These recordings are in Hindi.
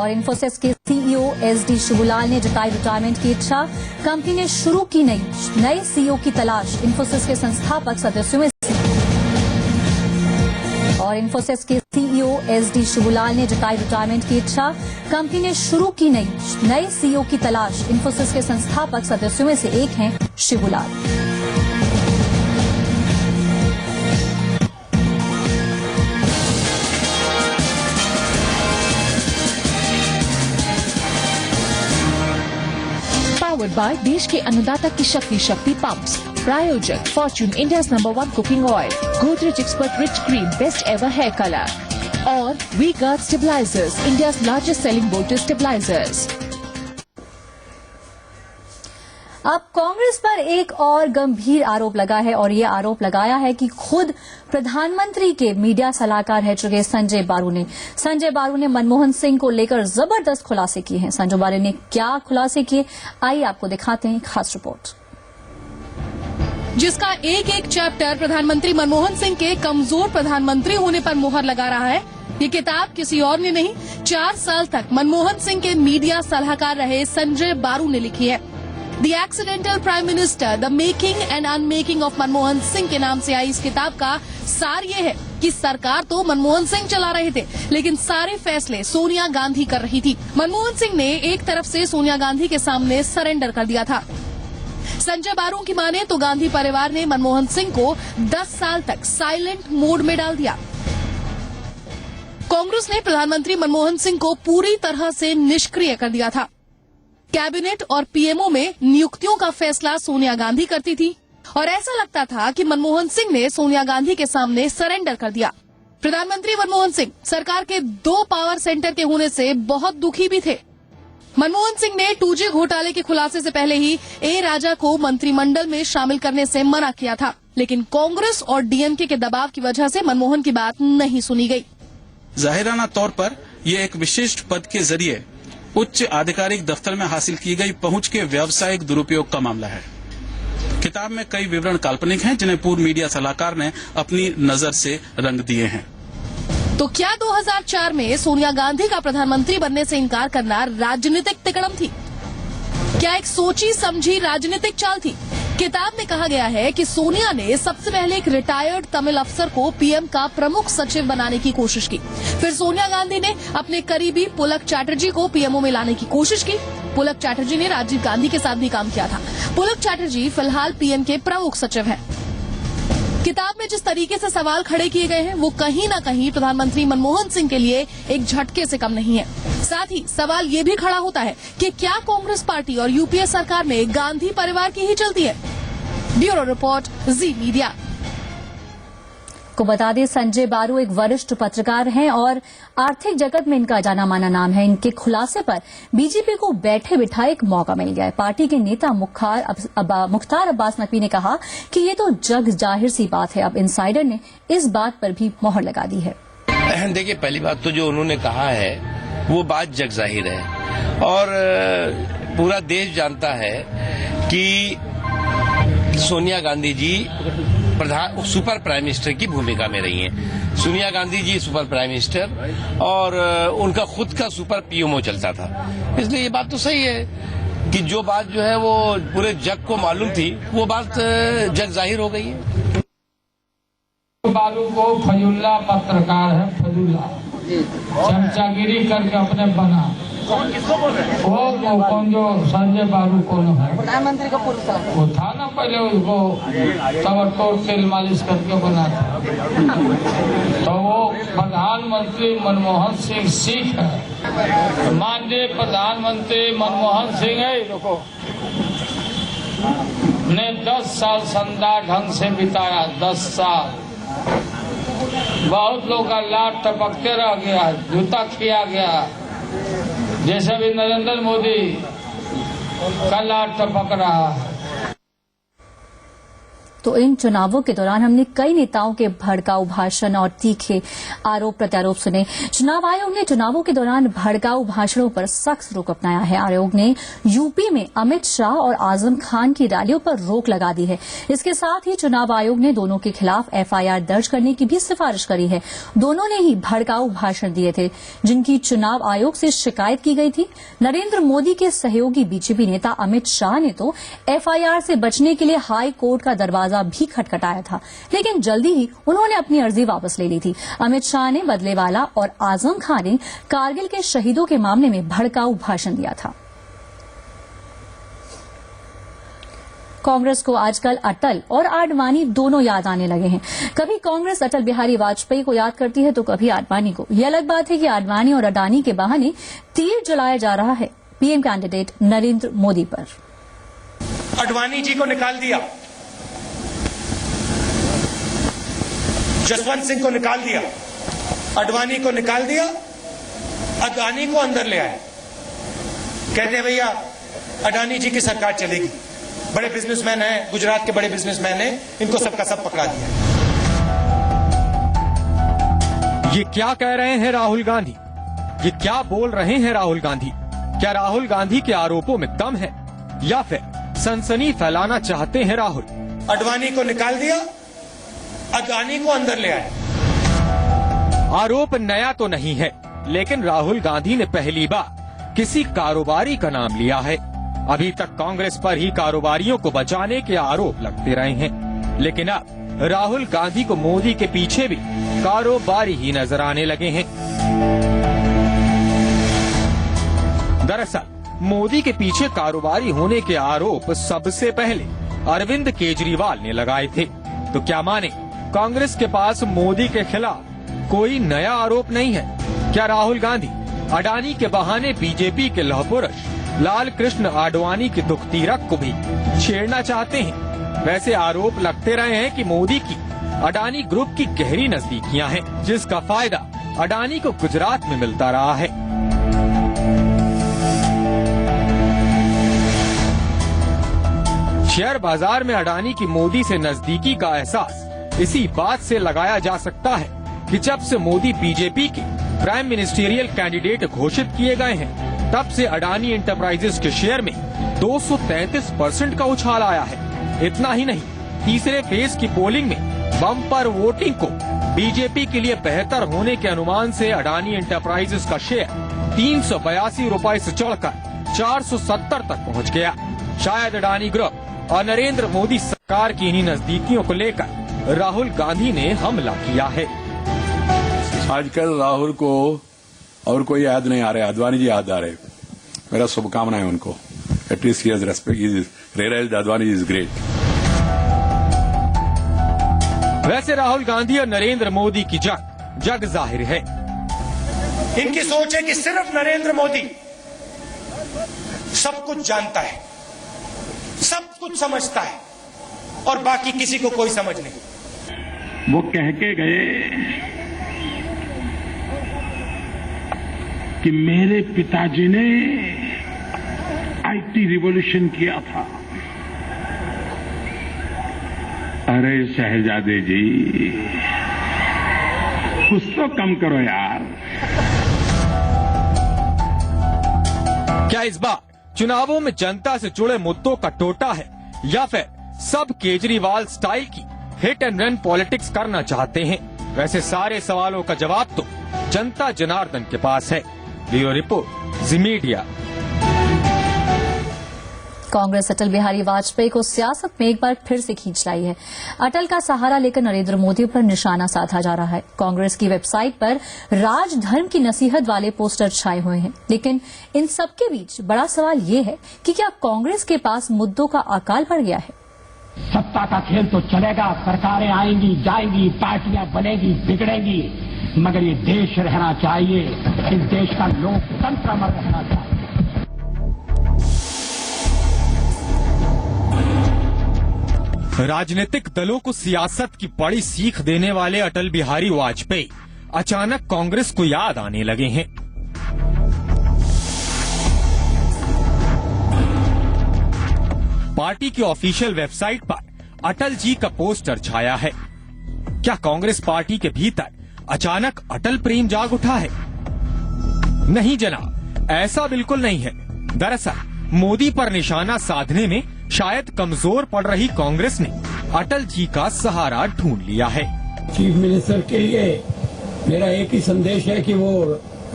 और इन्फोसिस के सीईओ एसडी शिवलाल ने जताई रिटायरमेंट की इच्छा। कंपनी ने शुरू की नए सीईओ की तलाश। इन्फोसिस के संस्थापक सदस्यों में और इन्फोसिस के सीईओ एसडी शिवलाल ने जताई रिटायरमेंट की इच्छा। कंपनी ने शुरू की नए सीईओ की तलाश। इन्फोसिस के संस्थापक सदस्यों में से एक हैं शिवलाल। पावर्ड बाय देश के अन्नदाता की शक्ति पंप्स। प्रायोजक Fortune India's number 1 cooking oil, Godrej expert rich cream best ever hair colour और V guard stabilisers, India's largest selling voltage stabilisers. अब कांग्रेस पर एक और गंभीर आरोप लगा है और ये आरोप लगाया है कि खुद प्रधानमंत्री के मीडिया सलाहकार रह चुके संजय बारू ने मनमोहन सिंह को लेकर जबरदस्त खुलासे किए हैं। संजय बारू ने क्या खुलासे किए, आइए आपको दिखाते हैं खास रिपोर्ट, जिसका एक एक चैप्टर प्रधानमंत्री मनमोहन सिंह के कमजोर प्रधानमंत्री होने पर मुहर लगा रहा है। ये किताब किसी और ने नहीं, 4 साल तक मनमोहन सिंह के मीडिया सलाहकार रहे संजय बारू ने लिखी है। The accidental prime minister, the making and unmaking of Manmohan Singh के नाम से आई इस किताब का सार ये है कि सरकार तो मनमोहन सिंह चला रहे थे, लेकिन सारे फैसले सोनिया गांधी कर रही थी। मनमोहन सिंह ने एक तरफ से सोनिया गांधी के सामने सरेंडर कर दिया था। संजय बारू की माने तो गांधी परिवार ने मनमोहन सिंह को 10 साल तक साइलेंट मोड में डाल दिया। कांग्रेस ने प्रधानमंत्री मनमोहन सिंह को पूरी तरह से निष्क्रिय कर दिया था। कैबिनेट और पीएमओ में नियुक्तियों का फैसला सोनिया गांधी करती थी और ऐसा लगता था कि मनमोहन सिंह ने सोनिया गांधी के सामने सरेंडर कर दिया। प्रधानमंत्री मनमोहन सिंह सरकार के 2 पावर सेंटर के होने से बहुत दुखी भी थे। मनमोहन सिंह ने 2G घोटाले के खुलासे से पहले ही ए राजा को मंत्रिमंडल में शामिल करने से मना किया था, लेकिन कांग्रेस और डीएमके के दबाव की वजह से मनमोहन की बात नहीं सुनी गई। जाहिराना तौर पर यह एक विशिष्ट पद के जरिए उच्च आधिकारिक दफ्तर में हासिल की गई पहुंच के व्यावसायिक दुरुपयोग का मामला है। किताब में कई विवरण काल्पनिक हैं, जिन्हें पूर्व मीडिया सलाहकार ने अपनी नजर से रंग दिए हैं। तो क्या 2004 में सोनिया गांधी का प्रधानमंत्री बनने से इनकार करना राजनीतिक तिकड़म थी? क्या एक सोची समझी राजनीतिक चाल थी? किताब में कहा गया है कि सोनिया ने सबसे पहले एक रिटायर्ड तमिल अफसर को पीएम का प्रमुख सचिव बनाने की कोशिश की। फिर सोनिया गांधी ने अपने करीबी पुलक चैटर्जी को पीएमओ में लाने की कोशिश की। पुलक चैटर्जी ने राजीव गांधी के साथ भी काम किया था। पुलक चैटर्जी फिलहाल पीएम के प्रमुख सचिव हैं। किताब में जिस तरीके से सवाल खड़े किए गए हैं वो कहीं न कहीं प्रधानमंत्री मनमोहन सिंह के लिए एक झटके से कम नहीं है। साथ ही सवाल ये भी खड़ा होता है कि क्या कांग्रेस पार्टी और यूपीए सरकार में गांधी परिवार की ही चलती है? ब्यूरो रिपोर्ट, जी मीडिया। को बता दें, संजय बारू एक वरिष्ठ पत्रकार हैं और आर्थिक जगत में इनका जाना माना नाम है। इनके खुलासे पर बीजेपी को बैठे बिठाए एक मौका मिल गया है। पार्टी के नेता मुख्तार अब्बास नकवी ने कहा कि ये तो जग जाहिर सी बात है। अब इनसाइडर ने इस बात पर भी मोहर लगा दी है। देखिए, पहली बात तो जो उन्होंने कहा है वो बात जग जाहिर है और पूरा देश जानता है कि Sonia Gandhi ji super prime minister की भूमिका में रही हैं। Sonia Gandhi ji super prime minister और उनका खुद का सुपर पीएमओ चलता था। इसलिए ये बात तो सही है कि जो बात जो है वो पूरे जग को मालूम थी वो बात जग जाहिर हो गई है। बारू को फजुल्ला पत्रकार है, फजुल्ला चमचागिरी करके अपने बना। वो कौन जो संजय बारू कौन है? प्रधानमंत्री का पूर्व वो था ना पहले, उसको तबरतोड़ तेल मालिश करके बना था। तो वो प्रधानमंत्री मनमोहन सिंह सिख है। माननीय प्रधानमंत्री मनमोहन सिंह है ने 10 साल शानदार ढंग से बिताया। 10 साल बहुत लोग का लाट टपकते रह गया, जूता किया गया। जैसे भी नरेंद्र मोदी का लाट टपक रहा है। तो इन चुनावों के दौरान हमने कई नेताओं के भड़काऊ भाषण और तीखे आरोप प्रत्यारोप सुने। चुनाव आयोग ने चुनावों के दौरान भड़काऊ भाषणों पर सख्त रुख अपनाया है। आयोग ने यूपी में अमित शाह और आजम खान की रैलियों पर रोक लगा दी है। इसके साथ ही चुनाव आयोग ने दोनों के खिलाफ एफआईआर दर्ज करने की भी सिफारिश करी है। दोनों ने ही भड़काऊ भाषण दिए थे, जिनकी चुनाव आयोग से शिकायत की गई थी। नरेंद्र मोदी के सहयोगी बीजेपी नेता अमित शाह ने तो एफआईआर से बचने के लिए हाई कोर्ट का दरवाजा भी खटखटाया था, लेकिन जल्दी ही उन्होंने अपनी अर्जी वापस ले ली थी। अमित शाह ने बदलेवाला और आजम खान ने कारगिल के शहीदों के मामले में भड़काऊ भाषण दिया था। कांग्रेस को आजकल अटल और आडवाणी दोनों याद आने लगे हैं। कभी कांग्रेस अटल बिहारी वाजपेयी को याद करती है तो कभी आडवाणी को। यह अलग बात है कि आडवाणी और अडानी के बहाने तीर जलाया जा रहा है पीएम कैंडिडेट नरेंद्र मोदी पर। अडवाणी जी को निकाल दिया, जसवंत सिंह को निकाल दिया, अडवाणी को निकाल दिया, अडानी को अंदर ले आए। कहते हैं भैया अडानी जी की सरकार चलेगी, बड़े बिजनेसमैन हैं, गुजरात के बड़े बिजनेसमैन हैं, इनको सबका सब पकड़ा दिया। ये क्या कह रहे हैं राहुल गांधी? ये क्या बोल रहे हैं राहुल गांधी? क्या राहुल गांधी के आरोपों में दम है या फिर सनसनी फैलाना चाहते हैं राहुल? अडवाणी को निकाल दिया, अडानी को अंदर ले आए। आरोप नया तो नहीं है, लेकिन राहुल गांधी ने पहली बार किसी कारोबारी का नाम लिया है। अभी तक कांग्रेस पर ही कारोबारियों को बचाने के आरोप लगते रहे हैं, लेकिन अब राहुल गांधी को मोदी के पीछे भी कारोबारी ही नजर आने लगे हैं। दरअसल मोदी के पीछे कारोबारी होने के आरोप सबसे पहले अरविंद केजरीवाल ने लगाए थे। तो क्या माने कांग्रेस के पास मोदी के खिलाफ कोई नया आरोप नहीं है? क्या राहुल गांधी अडानी के बहाने बीजेपी के लौह पुरुष लाल कृष्ण आडवाणी के दुख तीरक को भी छेड़ना चाहते हैं? वैसे आरोप लगते रहे हैं कि मोदी की अडानी ग्रुप की गहरी नजदीकियां हैं, जिसका फायदा अडानी को गुजरात में मिलता रहा है। शेयर बाजार में अडानी की मोदी से नजदीकी का एहसास इसी बात से लगाया जा सकता है कि जब से मोदी बीजेपी के प्राइम मिनिस्टेरियल कैंडिडेट घोषित किए गए हैं, तब से अडानी एंटरप्राइजेस के शेयर में 233% का उछाल आया है। इतना ही नहीं, तीसरे फेज की पोलिंग में बम्पर वोटिंग को बीजेपी के लिए बेहतर होने के अनुमान से अडानी एंटरप्राइजेस का शेयर 382 रुपए से चढ़कर 470 तक पहुंच गया। शायद अडानी ग्रुप और नरेंद्र मोदी सरकार की इन्हीं नजदीकियों को लेकर राहुल गांधी ने हमला किया है। आजकल राहुल को और कोई याद नहीं आ रहा है, अडवाणी जी याद आ रहे। मेरा शुभकामनाएं उनको। At least he has respect, he realized Advani is great. वैसे राहुल गांधी और नरेंद्र मोदी की जग जाहिर है। इनकी सोच है कि सिर्फ नरेंद्र मोदी सब कुछ जानता है, सब कुछ समझता है और बाकी किसी को कोई समझ नहीं। वो कह के गए कि मेरे पिताजी ने आईटी रिवॉल्यूशन किया था। अरे शहजादे जी, कुछ तो कम करो यार। क्या इस बार चुनावों में जनता से जुड़े मुद्दों का टोटा है या फिर सब केजरीवाल स्टाइल की हिट एंड रन पॉलिटिक्स करना चाहते हैं? वैसे सारे सवालों का जवाब तो जनता जनार्दन के पास है। ब्यूरो रिपोर्ट, जी मीडिया। कांग्रेस अटल बिहारी वाजपेयी को सियासत में एक बार फिर से खींच लाई है। अटल का सहारा लेकर नरेंद्र मोदी पर निशाना साधा जा रहा है। कांग्रेस की वेबसाइट पर राजधर्म की नसीहत वाले पोस्टर छाए हुए हैं, लेकिन इन सबके बीच बड़ा सवाल ये है कि क्या कांग्रेस के पास मुद्दों का अकाल पड़ गया है? सत्ता का खेल तो चलेगा, सरकारें आएंगी जाएंगी, पार्टियां बनेगी बिगड़ेंगी, मगर ये देश रहना चाहिए। इस देश का लोकतंत्र अमर रहना चाहिए। राजनीतिक दलों को सियासत की बड़ी सीख देने वाले अटल बिहारी वाजपेयी अचानक कांग्रेस को याद आने लगे हैं। पार्टी की ऑफिशियल वेबसाइट पर अटल जी का पोस्टर छाया है। क्या कांग्रेस पार्टी के भीतर अचानक अटल प्रेम जाग उठा है? नहीं जनाब, ऐसा बिल्कुल नहीं है। दरअसल मोदी पर निशाना साधने में शायद कमजोर पड़ रही कांग्रेस ने अटल जी का सहारा ढूंढ लिया है। चीफ मिनिस्टर के लिए मेरा एक ही संदेश है कि वो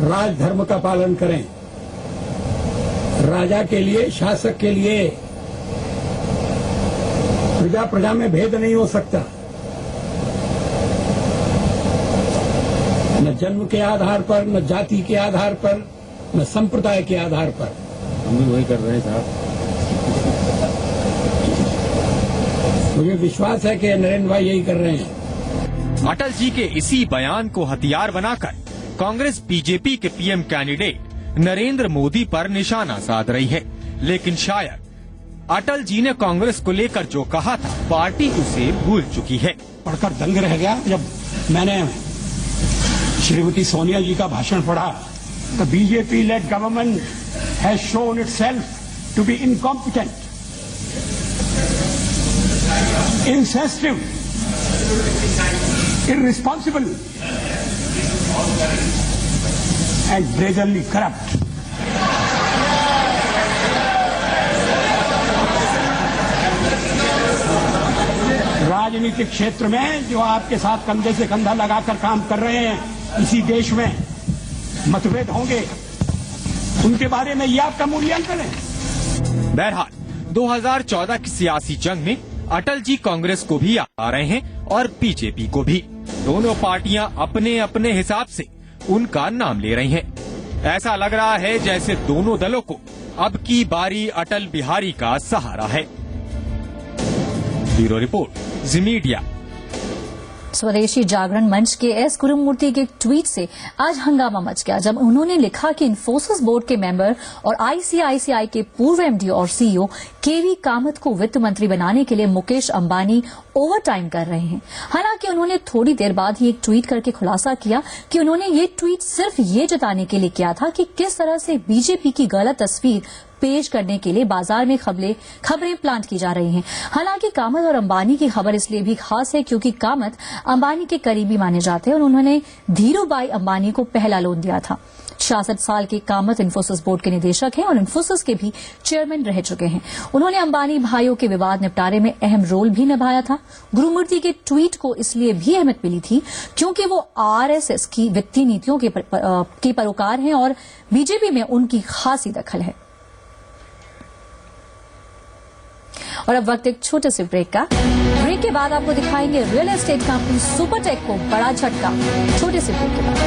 राजधर्म का पालन करें। राजा के लिए, शासक के लिए प्रजा प्रजा में भेद नहीं हो सकता। न जन्म के आधार पर, न जाति के आधार पर, न संप्रदाय के आधार पर। हम भी वही कर रहे हैं साहब। मुझे विश्वास है कि नरेंद्र भाई यही कर रहे हैं। अटल जी के इसी बयान को हथियार बनाकर कांग्रेस बीजेपी के पीएम कैंडिडेट नरेंद्र मोदी पर निशाना साध रही है। लेकिन शायद अटल जी ने कांग्रेस को लेकर जो कहा था, पार्टी उसे भूल चुकी है। पढ़कर दंग रह गया जब मैंने श्रीमती सोनिया जी का भाषण पढ़ा। The BJP led government has shown itself to be incompetent, insensitive, irresponsible, and brazenly corrupt. राजनीतिक क्षेत्र में जो आपके साथ कंधे से कंधा लगाकर काम कर रहे हैं, इसी देश में मतभेद होंगे, उनके बारे में ये आपका मूल्यांकन है। बहरहाल 2014 की सियासी जंग में अटल जी कांग्रेस को भी आ रहे हैं और बीजेपी को भी। दोनों पार्टियां अपने अपने हिसाब से उनका नाम ले रही हैं। ऐसा लग रहा है जैसे दोनों दलों को अब की बारी अटल बिहारी का सहारा है। ब्यूरो रिपोर्ट, जी मीडिया। स्वदेशी जागरण मंच के एस गुरुमूर्ति के एक ट्वीट से आज हंगामा मच गया जब उन्होंने लिखा कि इंफोसिस बोर्ड के मेंबर और आईसीआईसीआई के पूर्व एमडी और सीईओ केवी कामत को वित्त मंत्री बनाने के लिए मुकेश अंबानी ओवरटाइम कर रहे हैं। हालांकि उन्होंने थोड़ी देर बाद ही एक ट्वीट करके खुलासा किया कि उन्होंने ये ट्वीट सिर्फ ये जताने के लिए किया था कि किस तरह से बीजेपी की गलत तस्वीर पेश करने के लिए बाजार में खबरें प्लांट की जा रही हैं। हालांकि कामत और अंबानी की खबर इसलिए भी खास है क्योंकि कामत अंबानी के करीबी माने जाते हैं और उन्होंने धीरूभाई अंबानी को पहला लोन दिया था। 66 साल के कामत इंफोसिस बोर्ड के निदेशक हैं और इंफोसिस के भी चेयरमैन रह चुके हैं। उन्होंने अंबानी भाइयों के विवाद निपटारे में अहम रोल भी निभाया था। गुरुमूर्ति के ट्वीट को इसलिए भी अहमियत मिली थी क्योंकि वो आरएसएस की वित्तीय नीतियों के पैरोकार हैं और बीजेपी में उनकी खासी दखल है। और अब वक्त एक छोटे से ब्रेक का। ब्रेक के बाद आपको दिखाएंगे रियल एस्टेट कंपनी सुपरटेक को बड़ा झटका। छोटे से ब्रेक के बाद।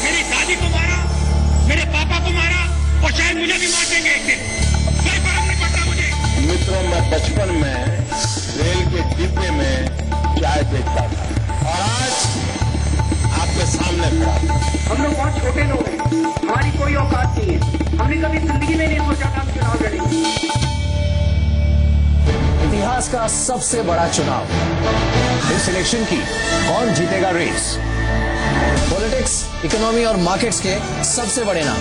मेरी दादी को मारा, मेरे पापा को मारा और शायद मुझे भी मार देंगे एक दिन। कोई फर्क नहीं पड़ता मुझे। मित्रों, मैं बचपन में रेल के डिब्बे में चाय बेचता था और आज आपके सामने खड़ा। हम लोग बहुत छोटे लोग हैं, हमारी कोई औकात नहीं है। हमने कभी जिंदगी में नहीं सोचा था हम चुनाव लड़ेंगे। इतिहास का सबसे बड़ा चुनाव, इस इलेक्शन की कौन जीतेगा रेस। पॉलिटिक्स, इकोनॉमी और मार्केट्स के सबसे बड़े नाम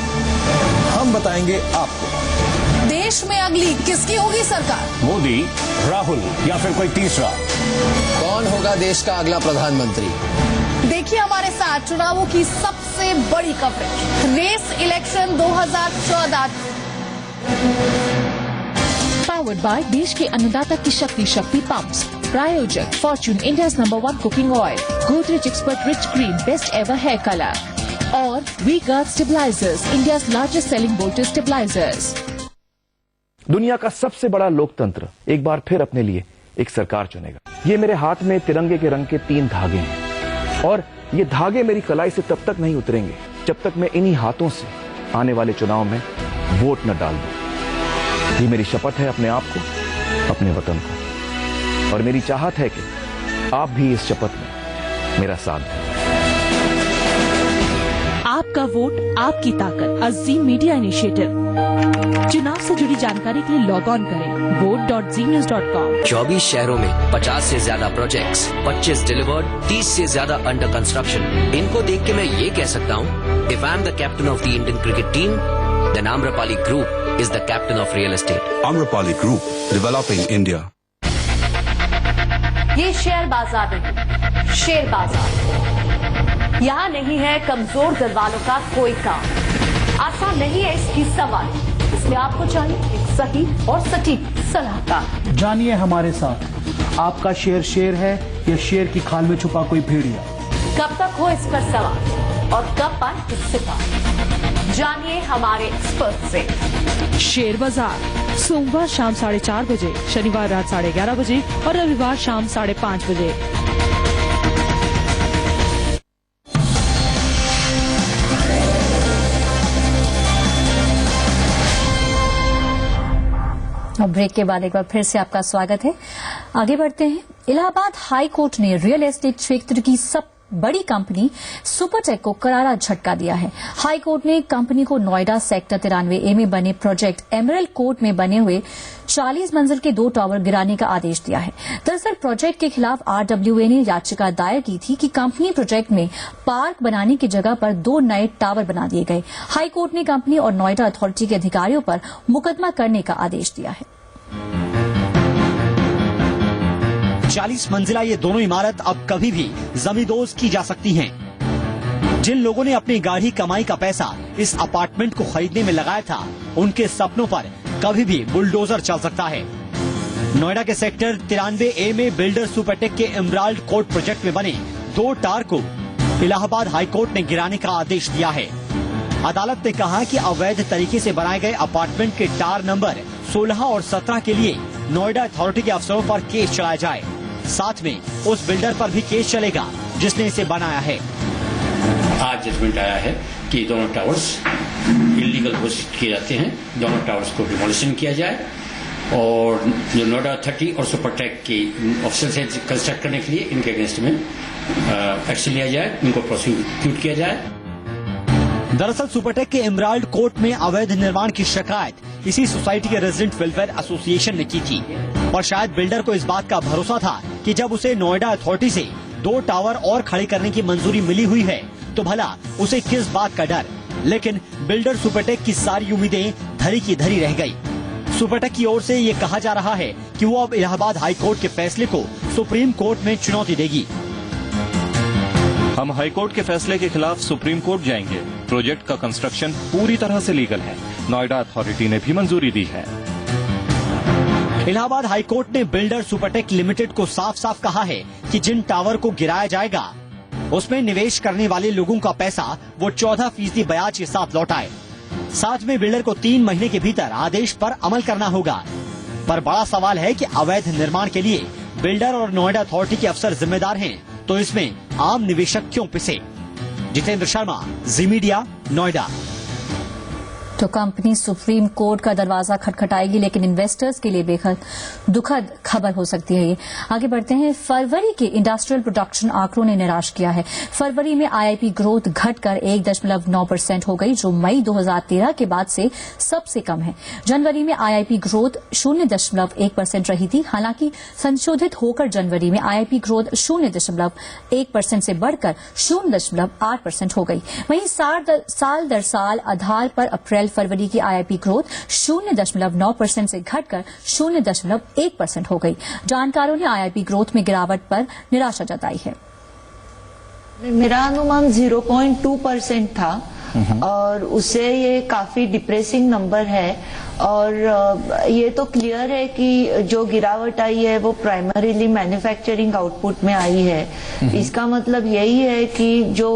हम बताएंगे आपको। देश में अगली किसकी होगी सरकार? मोदी, राहुल या फिर कोई तीसरा? कौन होगा देश का अगला प्रधानमंत्री? देखिए हमारे साथ चुनावों की सबसे बड़ी coverage, race election 2014। Powered by देश के अन्नदाता की शक्ति पंप्स, प्रायोजक Fortune India's #1 cooking oil, Godrej expert rich cream best ever hair colour और V guard stabilisers, India's largest selling voltage stabilisers. दुनिया का सबसे बड़ा लोकतंत्र एक बार फिर अपने लिए एक सरकार चुनेगा। ये मेरे हाथ में तिरंगे के रंग के 3 धागे हैं और ये धागे मेरी कलाई से तब तक नहीं उतरेंगे जब तक मैं इन्हीं हाथों से आने वाले चुनाव में वोट न डाल दूं। ये मेरी शपथ है अपने आप को, अपने वतन को, और मेरी चाहत है कि आप भी इस शपथ में मेरा साथ दें। आपका वोट, आपकी ताकत, अजीम मीडिया इनिशिएटिव। चुनाव से जुड़ी जानकारी के लिए लॉग ऑन करें vote.znews.com। 24 शहरों में 50 से ज्यादा प्रोजेक्ट्स, 25 डिलीवर्ड, 30 से ज्यादा अंडर कंस्ट्रक्शन। इनको देख के मैं ये कह सकता हूँ, if I am the captain of the Indian cricket team, then Amrapali Group is the captain of real estate. Amrapali Group, developing India. ये शेयर बाजार नहीं, शेयर बाजार। यहाँ नहीं है कमजोर दिल वालों का कोई काम। आसान नहीं है इसकी सवारी, इसलिए आपको चाहिए एक सही और सटीक सलाहकार। जानिए हमारे साथ, आपका शेयर है या शेर की खाल में छुपा कोई भेड़िया। कब तक हो इस पर सवाल और कब पर इससे पार, जानिए हमारे एक्सपर्ट से। शेयर बाजार सोमवार शाम 4:30 बजे, शनिवार रात 11:30 बजे और रविवार शाम 5:30 बजे। अब ब्रेक के बाद एक बार फिर से आपका स्वागत है। आगे बढ़ते हैं। इलाहाबाद हाई कोर्ट ने रियल एस्टेट क्षेत्र की सब बड़ी कंपनी सुपरटेक को करारा झटका दिया है। हाई कोर्ट ने कंपनी को नोएडा सेक्टर 93A में बने प्रोजेक्ट एमरल्ड कोर्ट में बने हुए 40 मंजिल के 2 टावर गिराने का आदेश दिया है। दरअसल प्रोजेक्ट के खिलाफ RWA ने याचिका दायर की थी कि कंपनी प्रोजेक्ट में पार्क बनाने की जगह पर 2 नए टावर बना दिए गए। हाई कोर्ट ने कंपनी और नोएडा अथॉरिटी के अधिकारियों पर मुकदमा करने का आदेश दिया है। 40 मंजिला ये दोनों इमारत अब कभी भी जमींदोज की जा सकती हैं। जिन लोगों ने अपनी गाढ़ी कमाई का पैसा इस अपार्टमेंट को खरीदने में लगाया था, उनके सपनों पर कभी भी बुलडोजर चल सकता है। नोएडा के सेक्टर 93A में बिल्डर सुपरटेक के एमराल्ड कोर्ट प्रोजेक्ट में बने 2 टावर को इलाहाबाद हाई कोर्ट ने गिराने का आदेश दिया है। अदालत ने कहा कि अवैध तरीके से बनाए गए अपार्टमेंट के टावर नंबर 16 और 17 के लिए नोएडा अथॉरिटी के अफसरों पर केस चलाया जाए। साथ में उस बिल्डर पर भी केस चलेगा जिसने इसे बनाया है। आज जजमेंट आया है कि दोनों टावर्स इलीगल घोषित किए जाते हैं। दोनों टावर्स को डिमोलिशन किया जाए और जो नोएडा 30 और सुपरटेक की ऑफिसर से कंस्ट्रक्ट करने के लिए इनके अगेंस्ट में एक्शन लिया जाए, इनको प्रोसिक्यूट किया जाए। दरअसल सुपरटेक के एमराल्ड कोर्ट में अवैध निर्माण की शिकायत इसी सोसाइटी के रेजिडेंट वेलफेयर एसोसिएशन ने की थी और शायद बिल्डर को इस बात का भरोसा था कि जब उसे नोएडा अथॉरिटी से 2 टावर और खड़े करने की मंजूरी मिली हुई है तो भला उसे किस बात का डर। लेकिन बिल्डर सुपरटेक की सारी उम्मीदें धरी की धरी रह गई। सुपरटेक की ओर से ये कहा जा रहा है कि वो अब इलाहाबाद हाई कोर्ट के फैसले को सुप्रीम कोर्ट में चुनौती देगी। हम हाई कोर्ट के फैसले के खिलाफ सुप्रीम कोर्ट जाएंगे। प्रोजेक्ट का कंस्ट्रक्शन पूरी तरह से लीगल है। नोएडा अथॉरिटी ने भी मंजूरी दी है। इलाहाबाद हाई कोर्ट ने बिल्डर सुपरटेक लिमिटेड को साफ साफ कहा है कि जिन टावर को गिराया जाएगा उसमें निवेश करने वाले लोगों का पैसा वो 14% ब्याज के साथ लौटाए। साथ में बिल्डर को 3 महीने के भीतर आदेश पर अमल करना होगा। पर बड़ा सवाल है कि अवैध निर्माण के लिए बिल्डर और नोएडा अथॉरिटी के अफसर जिम्मेदार हैं, तो इसमें आम निवेशक क्यों पिसे। जितेंद्र शर्मा, जी मीडिया, नोएडा। तो कंपनी सुप्रीम कोर्ट का दरवाजा खटखटाएगी, लेकिन इन्वेस्टर्स के लिए बेहद दुखद खबर हो सकती है ये। आगे बढ़ते हैं। फरवरी के इंडस्ट्रियल प्रोडक्शन आंकड़ों ने निराश किया है। फरवरी में आईआईपी ग्रोथ घटकर 1.9% हो गई, जो मई 2013 के बाद से सबसे कम है। जनवरी में आईआईपी ग्रोथ 0.1% रही थी। हालांकि संशोधित होकर जनवरी में आईआईपी ग्रोथ 0.1% से बढ़कर 0.8% हो गई। वहीं साल दर साल आधार पर अप्रैल फरवरी की आईआईपी ग्रोथ 0.9% से घटकर 0.1% हो गई। जानकारों ने आईआईपी ग्रोथ में गिरावट पर निराशा जताई है। मेरा अनुमान 0.2% था और उससे ये काफी डिप्रेसिंग नंबर है और ये तो क्लियर है कि जो गिरावट आई है वो प्राइमरीली मैन्युफैक्चरिंग आउटपुट में आई है। इसका मतलब यही है कि जो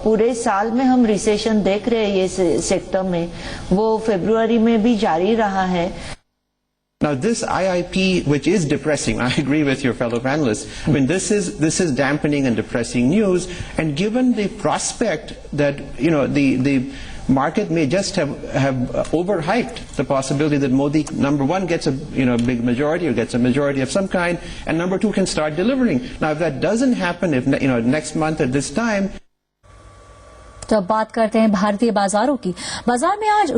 पूरे साल में हम रिसेशन देख रहे हैं ये सेक्टर में, वो फरवरी में भी जारी रहा है। Now this IIP, which is depressing, I agree with your fellow panelists. I mean, this is dampening and depressing news. And given the prospect that the market may just have overhyped the possibility that Modi, number one, gets a big majority or gets a majority of some kind, and number two, can start delivering. Now, if that doesn't happen, if next month at this time. तो अब बात करते हैं भारतीय बाजारों की। बाजार में आज